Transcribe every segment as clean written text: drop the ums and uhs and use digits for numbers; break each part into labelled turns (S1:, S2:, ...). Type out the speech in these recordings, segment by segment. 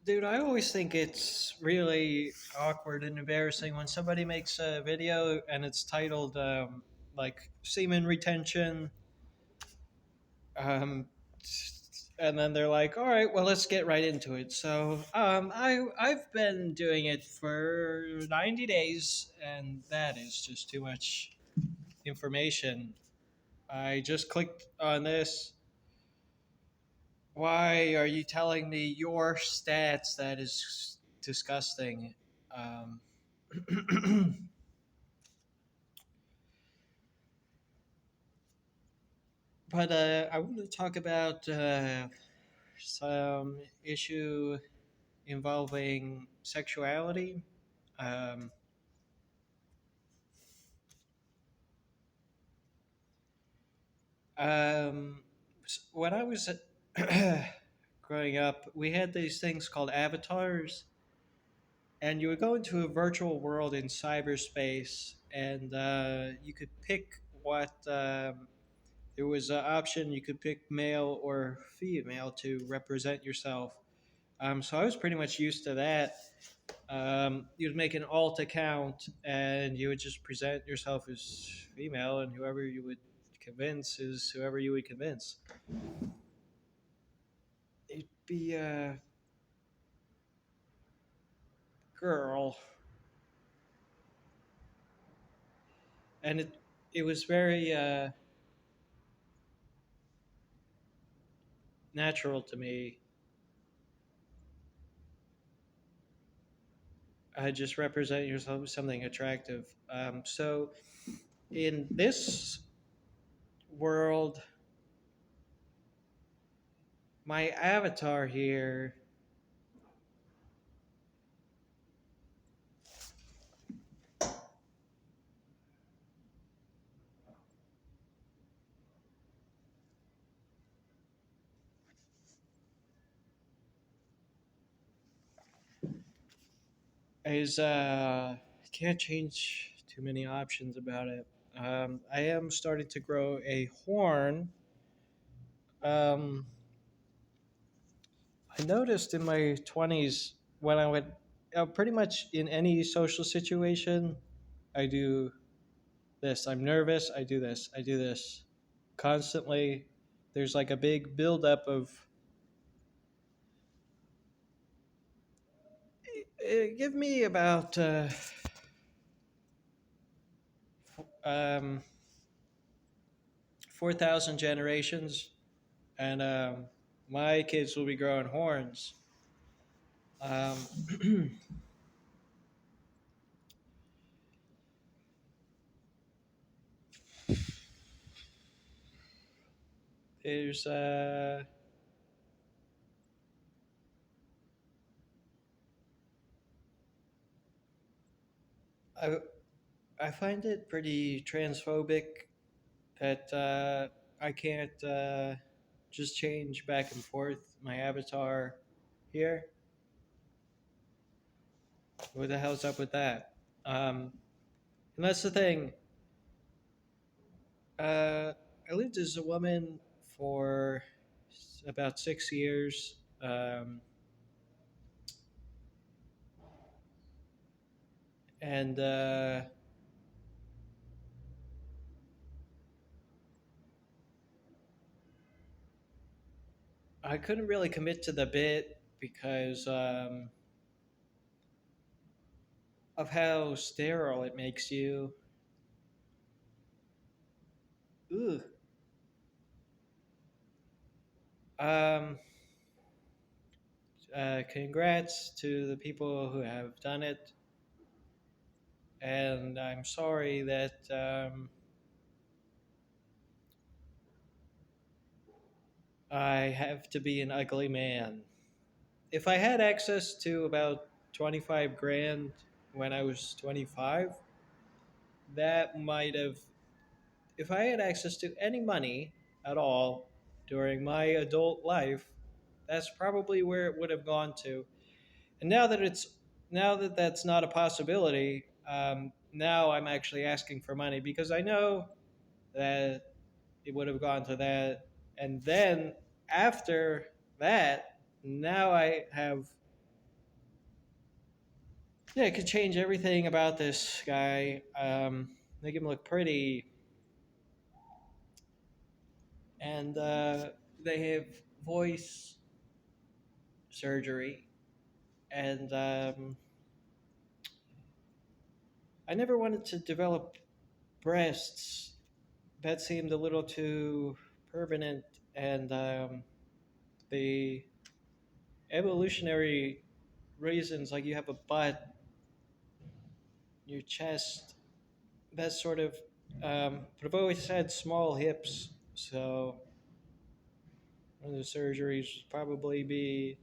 S1: Dude, I always think it's really awkward and embarrassing when somebody makes a video and it's titled like semen retention, um, and then they're like, "All right, well, let's get right into it." So, I've been doing it for 90 days, and that is just too much information. I just clicked on this. Why are you telling me your stats? That is disgusting. Um, but I want to talk about some issue involving sexuality. Um, when I was growing up, we had these things called avatars, and you would go into a virtual world in cyberspace, and you could pick what. There was an option you could pick male or female to represent yourself. So I was pretty much used to that. You'd make an alt account and you would just present yourself as female, and whoever you would convince is whoever you would convince. It'd be a girl, and it was very natural to me. I just represent yourself as something attractive. So in this world, my avatar here is can't change too many options about it. I am starting to grow a horn. Um, I noticed in my 20s when I went pretty much in any social situation, I do this. I'm nervous. I do this. I do this constantly. There's like a big buildup of give me about um, 4,000 generations, and my kids will be growing horns. Um, there's I I find it pretty transphobic that I can't just change back and forth my avatar here. What the hell's up with that? And that's the thing. I lived as a woman for about 6 years, and I couldn't really commit to the bit because of how sterile it makes you. Ooh. Um, Congrats to the people who have done it, and I'm sorry that I have to be an ugly man. If I had access to about 25 grand when I was 25, that might have, if I had access to any money at all during my adult life, that's probably where it would have gone to. And now that that's not a possibility, now I'm actually asking for money because I know that it would have gone to that. And then after that, now I have Yeah, it could change everything about this guy. Make him look pretty, and they have voice surgery, and I never wanted to develop breasts. That seemed a little too permanent, and the evolutionary reasons, like you have a butt, your chest, that sort of. But I've always had small hips, so one of the surgeries would probably be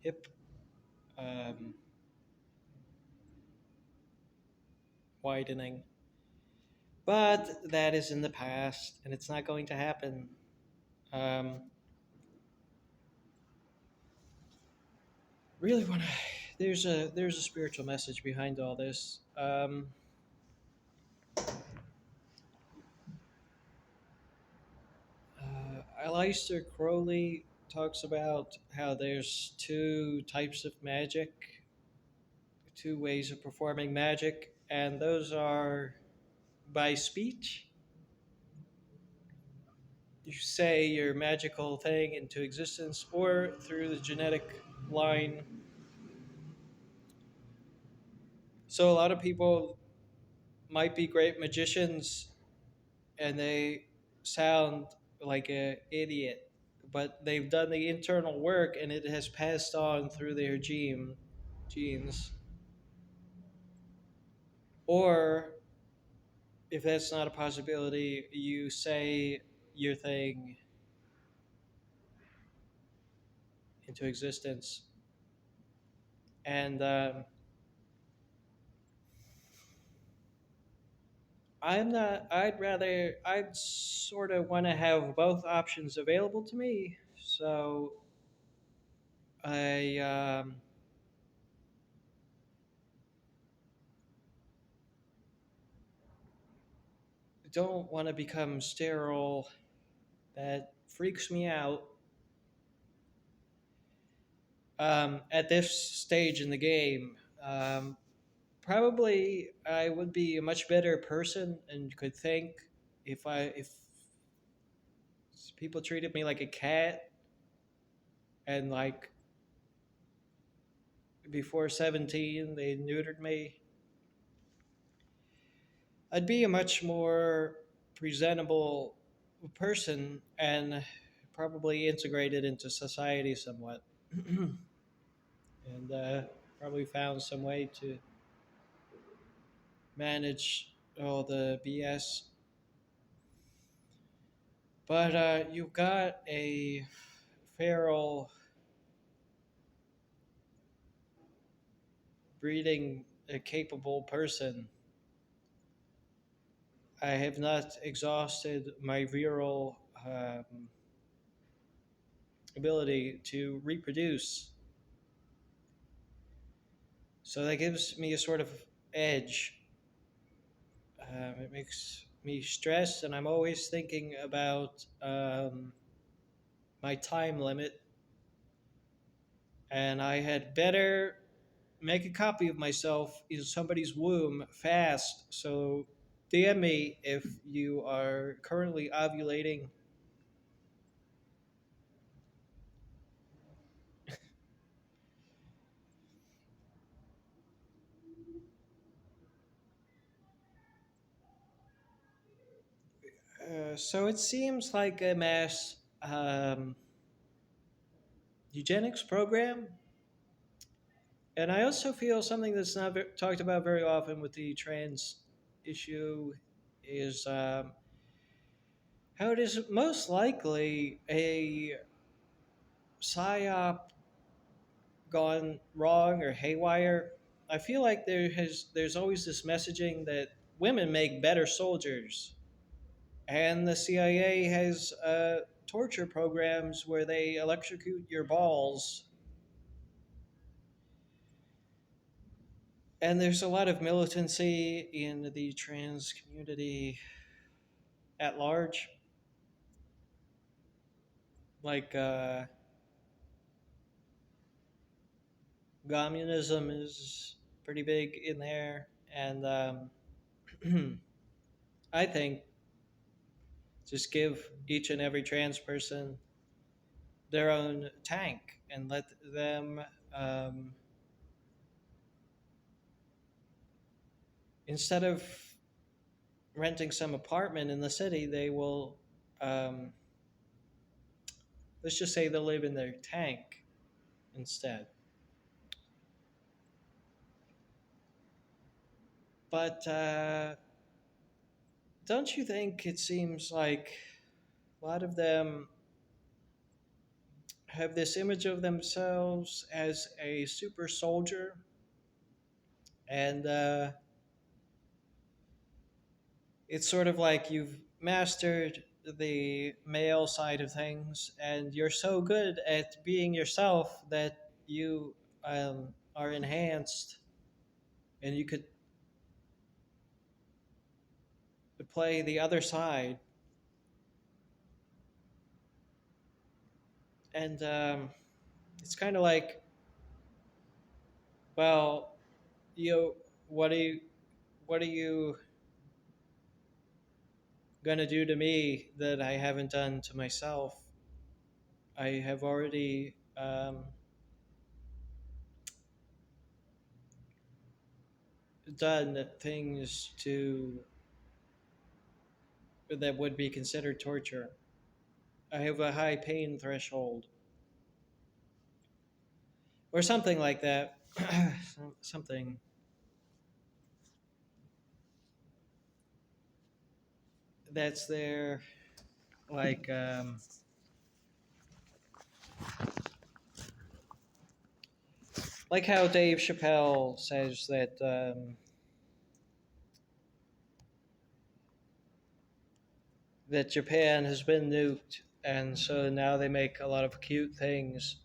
S1: hip um, widening. But that is in the past, and it's not going to happen. Um, really want to. There's a spiritual message behind all this. Aleister Crowley talks about how there's two types of magic, two ways of performing magic, and those are by speech. You say your magical thing into existence, or through the genetic line. So a lot of people might be great magicians and they sound like an idiot, but they've done the internal work and it has passed on through their genes. Or if that's not a possibility, you say your thing into existence. And I'm not, I'd sort of want to have both options available to me. So I don't want to become sterile. That freaks me out at this stage in the game. Probably I would be a much better person and could think if people treated me like a cat and like before 17 they neutered me, I'd be a much more presentable person and probably integrated into society somewhat. And probably found some way to manage all the BS. But you've got a feral breeding a capable person. I have not exhausted my virile ability to reproduce. So that gives me a sort of edge. It makes me stressed, and I'm always thinking about my time limit. And I had better make a copy of myself in somebody's womb fast. So DM me if you are currently ovulating. So it seems like a mass eugenics program. And I also feel something that's not talked about very often with the trans issue is how it is most likely a psyop gone wrong or haywire. I feel like there's always this messaging that women make better soldiers, and the CIA has torture programs where they electrocute your balls, and there's a lot of militancy in the trans community at large. Like communism is pretty big in there, and I think just give each and every trans person their own tank and let them, um, instead of renting some apartment in the city, they will, um, let's just say they'll live in their tank instead. But don't you think it seems like a lot of them have this image of themselves as a super soldier, and it's sort of like you've mastered the male side of things, and you're so good at being yourself that you are enhanced, and you could play the other side. And it's kind of like, well, you, what are you, what are you gonna do to me that I haven't done to myself? I have already done things to that would be considered torture. I have a high pain threshold, or something like that. Something that's there, like how Dave Chappelle says that that Japan has been nuked, and so now they make a lot of cute things.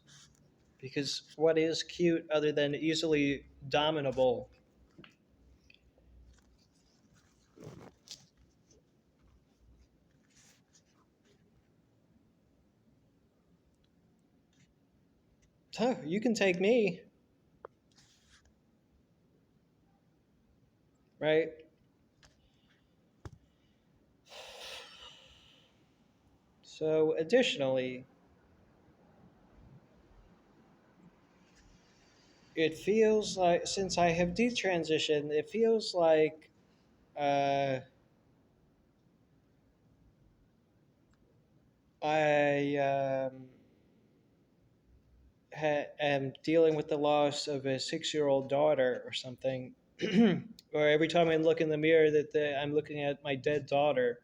S1: Because what is cute other than easily dominable? Huh, you can take me, right? So, additionally, it feels like since I have detransitioned, it feels like uh, I am dealing with the loss of a 6-year-old daughter or something. Or every time I look in the mirror, I'm looking at my dead daughter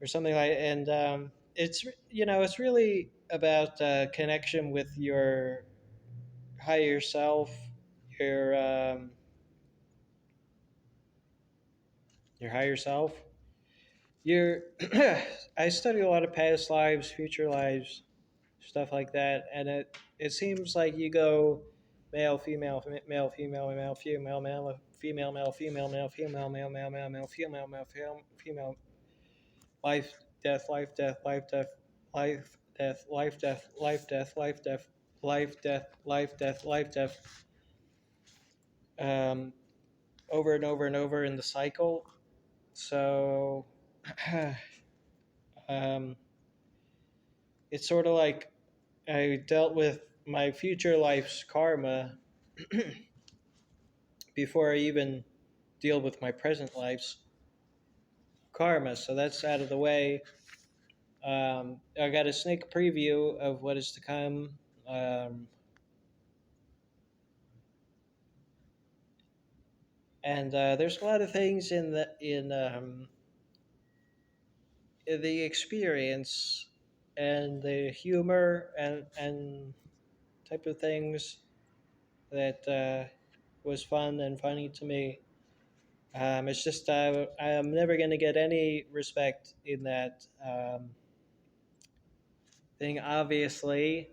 S1: or something like. And it's it's really about connection with your higher self, your um, your higher self. Your I study a lot of past lives, future lives, stuff like that, and it seems like you go male, female, male, female, male, female, male, female, male, female, male, female, male, male, male, male, female, male, female, life, death, life, death, life, death, life, death, life, death, life, death, life, death, life, death, life, death, life, death, um, over and over and over in the cycle. So, um, it's sort of like I dealt with my future life's karma before I even deal with my present life's karma. So that's out of the way. I got a sneak preview of what is to come. Um, and there's a lot of things in the experience and the humor and type of things that was fun and funny to me. It's just I'm never going to get any respect in that thing, obviously,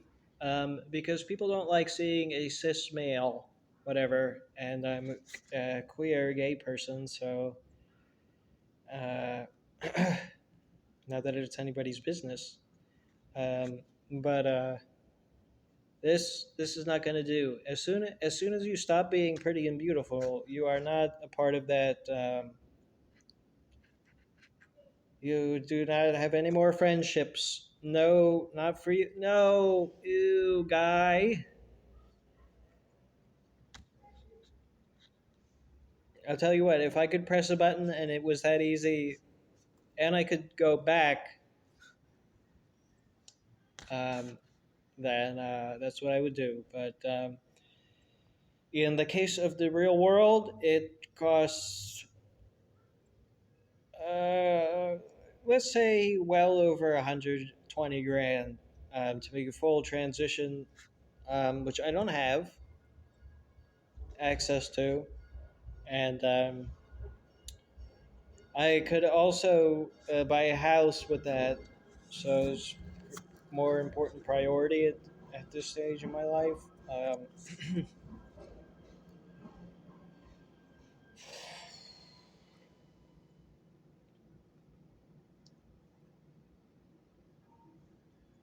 S1: because people don't like seeing a cis male, whatever, and I'm a queer gay person, so uh, not that it's anybody's business. Um, but This is not going to do. As soon as you stop being pretty and beautiful, you are not a part of that. You do not have any more friendships. No, not for you. No, you guy. I'll tell you what. If I could press a button and it was that easy, and I could go back, um, then that's what I would do. But in the case of the real world, it costs, uh, let's say, well over 120 grand to make a full transition, which I don't have access to. And I could also buy a house with that. So it's more important priority at this stage in my life. Um,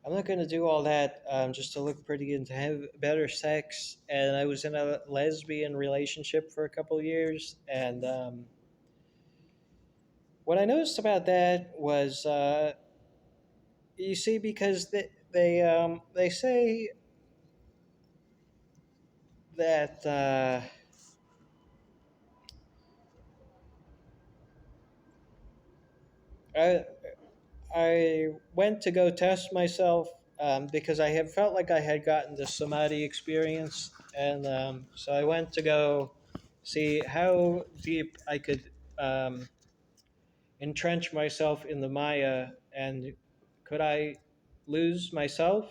S1: I'm not going to do all that just to look pretty and to have better sex. And I was in a lesbian relationship for a couple years. And what I noticed about that was, you see, because they say that I, I went to go test myself because I had felt like I had gotten the samadhi experience. And so I went to go see how deep I could um, entrench myself in the Maya, and could I lose myself?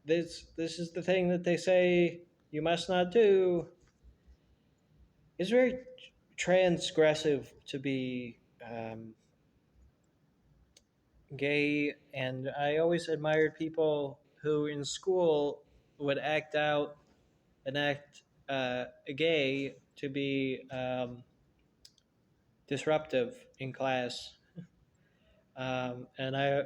S1: This is the thing that they say you must not do. It's very transgressive to be gay, and I always admired people who in school would act out and act gay to be disruptive in class. And I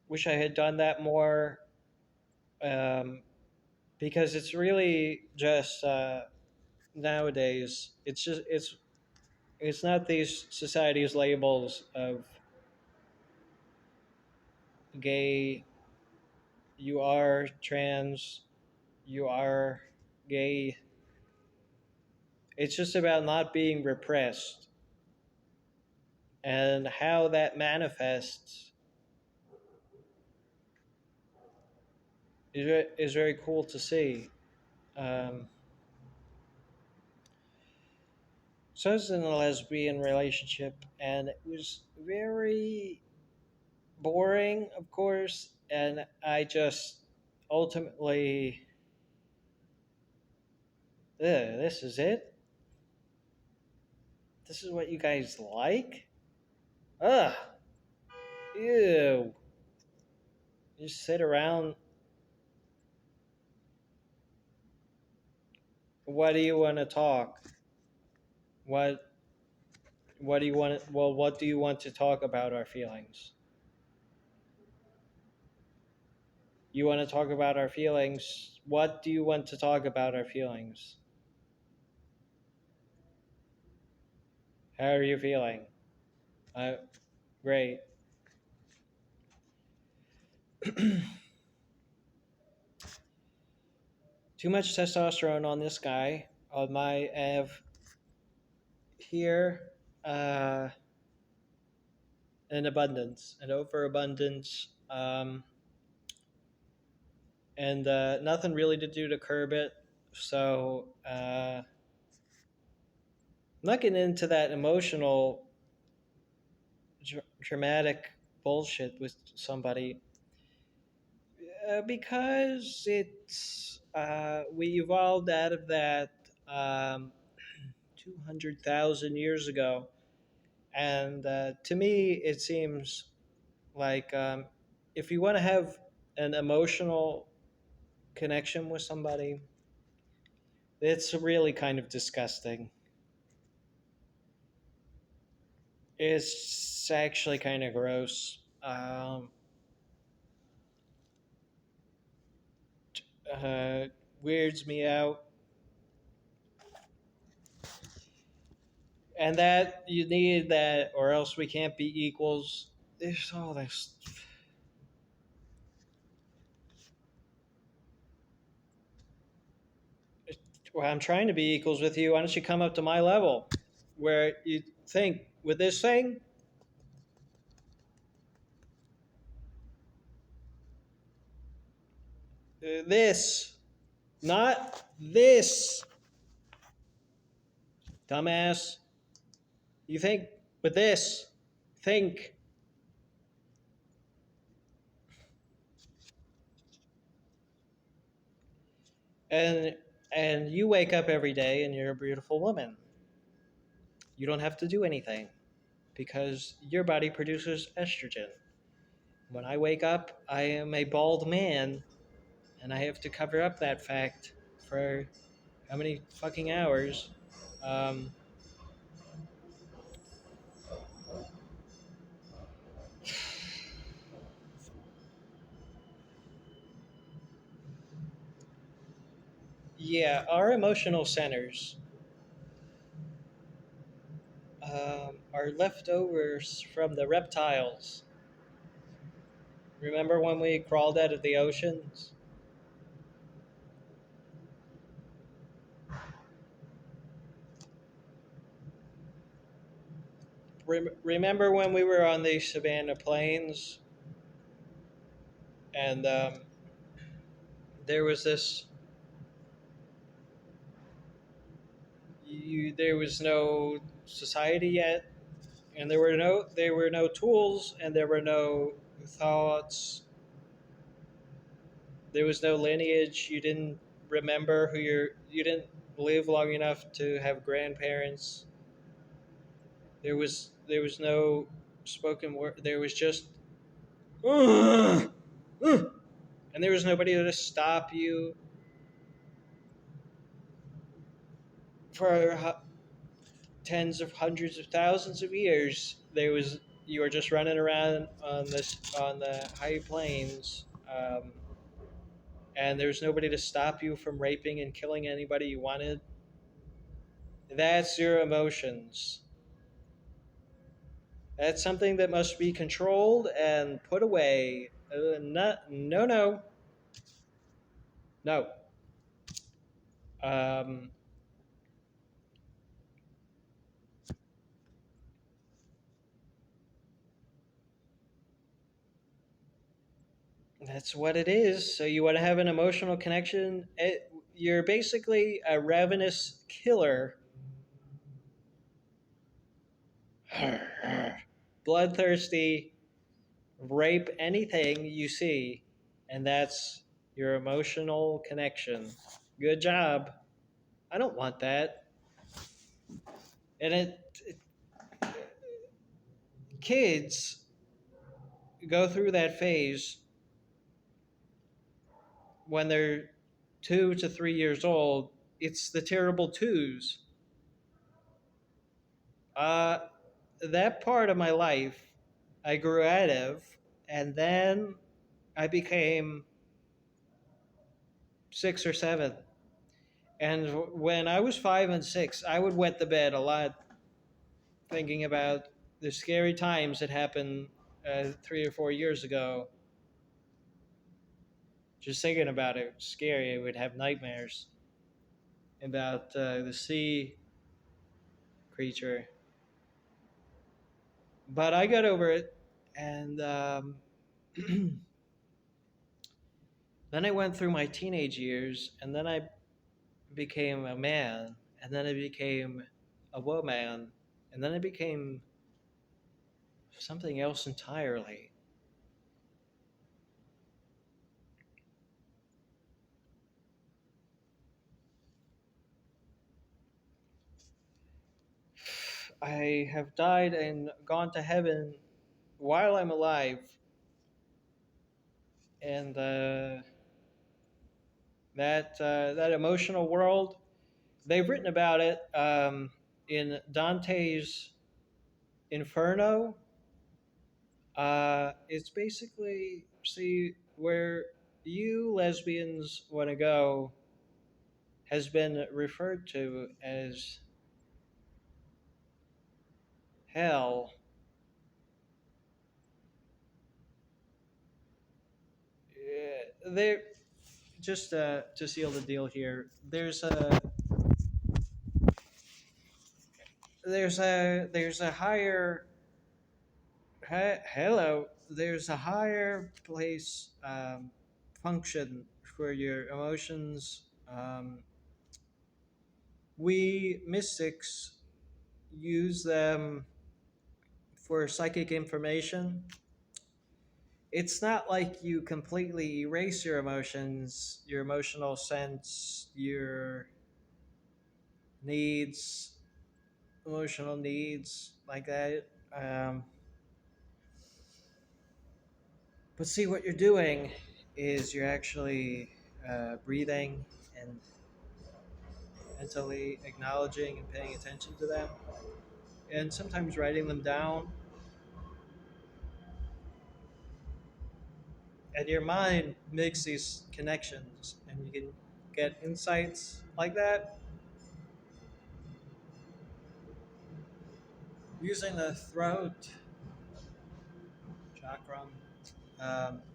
S1: wish I had done that more, um, because it's really just nowadays. It's not these society's labels of gay. You are trans. You are gay. It's just about not being repressed, and how that manifests is very cool to see. Um, so I was in a lesbian relationship, and it was very boring, of course, and I just ultimately, this is it. This is what you guys like. Ugh, ew. You just sit around. What do you want to talk? What What do you want? Well, what do you want to talk about our feelings? You want to talk about our feelings? What do you want to talk about our feelings? How are you feeling? Uh, Great. Too much testosterone on this guy. On my Av here, uh, an abundance, an overabundance, and nothing really to do to curb it. So I'm not getting into that emotional, dramatic bullshit with somebody, because it's we evolved out of that 200,000 years ago, and to me it seems like, if you want to have an emotional connection with somebody, it's really kind of disgusting. It's actually kind of gross. um, uh, weirds me out. And that you need that, or else we can't be equals. There's all this. Well, I'm trying to be equals with you. Why don't you come up to my level, where you think with this thing, this, not this, dumbass. You think with this, think, and and you wake up every day and you're a beautiful woman. You don't have to do anything because your body produces estrogen. When I wake up, I am a bald man, and I have to cover up that fact for how many fucking hours? Um, yeah, our emotional centers are leftovers from the reptiles. Remember when we crawled out of the oceans? Remember when we were on the savannah plains and there was this there was no society yet, and there were no tools, and there were no thoughts. There was no lineage. You didn't remember you didn't live long enough to have grandparents. There was no spoken word. There was just "Ugh, ugh," and there was nobody to stop you for tens of hundreds of thousands of years. You were just running around on the high plains, and there was nobody to stop you from raping and killing anybody you wanted. That's your emotions. That's something that must be controlled and put away. No, no, no. Um, that's what it is. So you want to have an emotional connection? You're basically a ravenous killer, bloodthirsty, rape anything you see, and that's your emotional connection. Good job. I don't want that. And kids go through that phase when they're 2 to 3 years old. It's the terrible twos. Uh, that part of my life I grew out of, and then I became 6 or 7. And when I was 5 and 6, I would wet the bed a lot, thinking about the scary times that happened 3 or 4 years ago. Just thinking about it was scary. I would have nightmares about the sea creature. But I got over it, and then I went through my teenage years, and then I became a man, and then I became a woman, and then I became something else entirely. I have died and gone to heaven while I'm alive, and that emotional world, they've written about it in Dante's Inferno. It's basically, see, where you lesbians want to go has been referred to as hell. There, just to seal the deal here. There's a higher hello. There's a higher place function for your emotions. We mystics use them for psychic information. It's not like you completely erase your emotions, your emotional sense, your needs, emotional needs like that. Um, but see, what you're doing is you're actually breathing and mentally acknowledging and paying attention to them, and sometimes writing them down. And your mind makes these connections, and you can get insights like that using the throat chakra.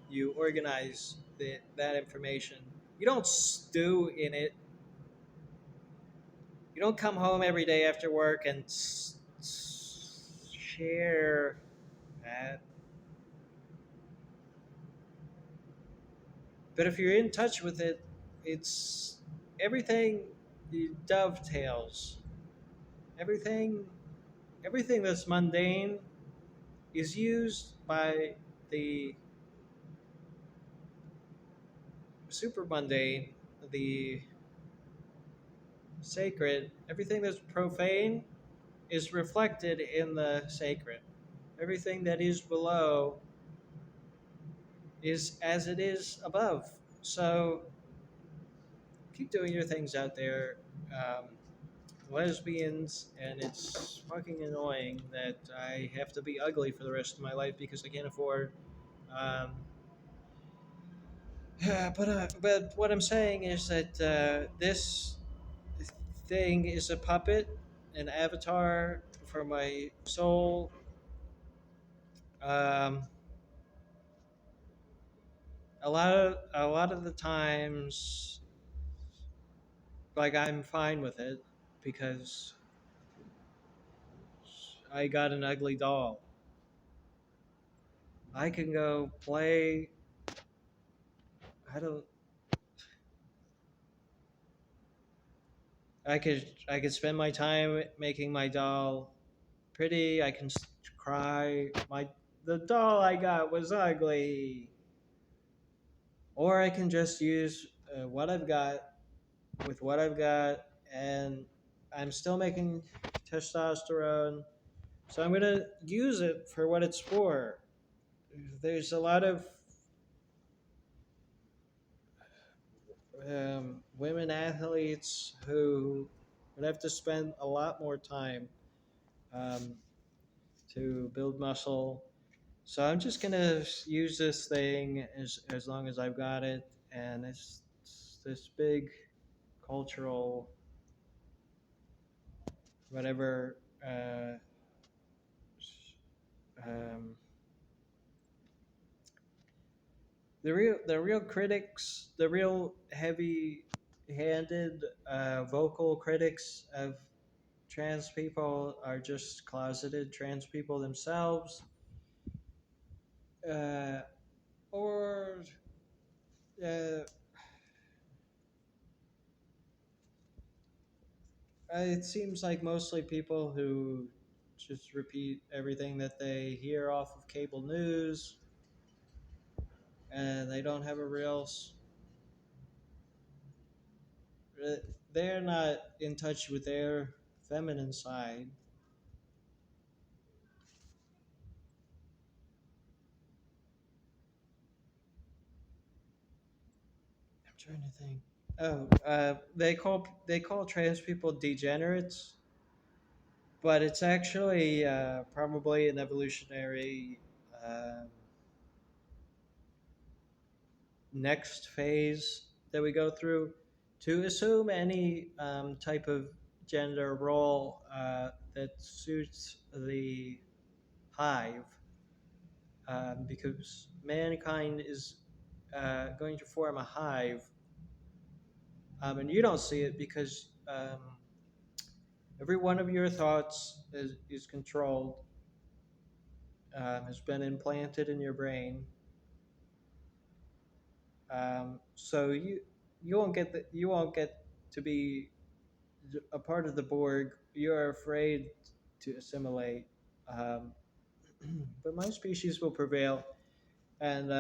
S1: You organize that information. You don't stew in it. You don't come home every day after work and share that. But if you're in touch with it, it's everything dovetails. Everything, everything that's mundane is used by the super mundane, the sacred. Everything that's profane is reflected in the sacred. Everything that is below is as it is above. So keep doing your things out there, um, lesbians, and it's fucking annoying that I have to be ugly for the rest of my life because I can't afford. Um, but what I'm saying is that this thing is a puppet, an avatar for my soul. Um, a lot of the times, like I'm fine with it because I got an ugly doll. I can go play. I don't. I could spend my time making my doll pretty. I can cry. The doll I got was ugly. Or I can just use what I've got with what I've got, and I'm still making testosterone, so I'm gonna use it for what it's for. There's a lot of women athletes who would have to spend a lot more time um, to build muscle. So I'm just gonna use this thing as long as I've got it, and it's this big cultural whatever um, the real critics, the real heavy-handed vocal critics of trans people are just closeted trans people themselves, uh, or uh, it seems like mostly people who just repeat everything that they hear off of cable news, and they don't have a they're not in touch with their feminine side. I'm trying to think. Oh, they call trans people degenerates, but it's actually probably an evolutionary um, next phase that we go through to assume any type of gender role that suits the hive, because mankind is going to form a hive, and you don't see it because every one of your thoughts is controlled, has been implanted in your brain. So you won't get to be a part of the Borg. You're afraid to assimilate, um, but my species will prevail. And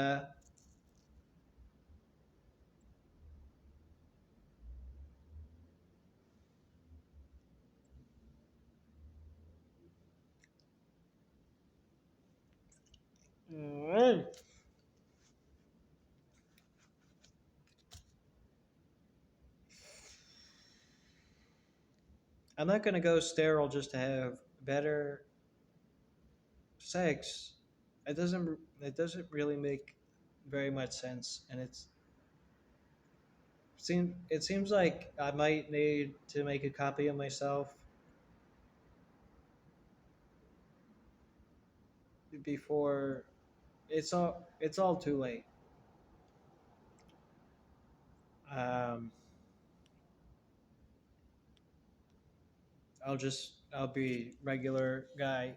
S1: I'm not gonna go sterile just to have better sex. It doesn't really make very much sense, and it seems like I might need to make a copy of myself before it's all too late. Um, I'll be regular guy.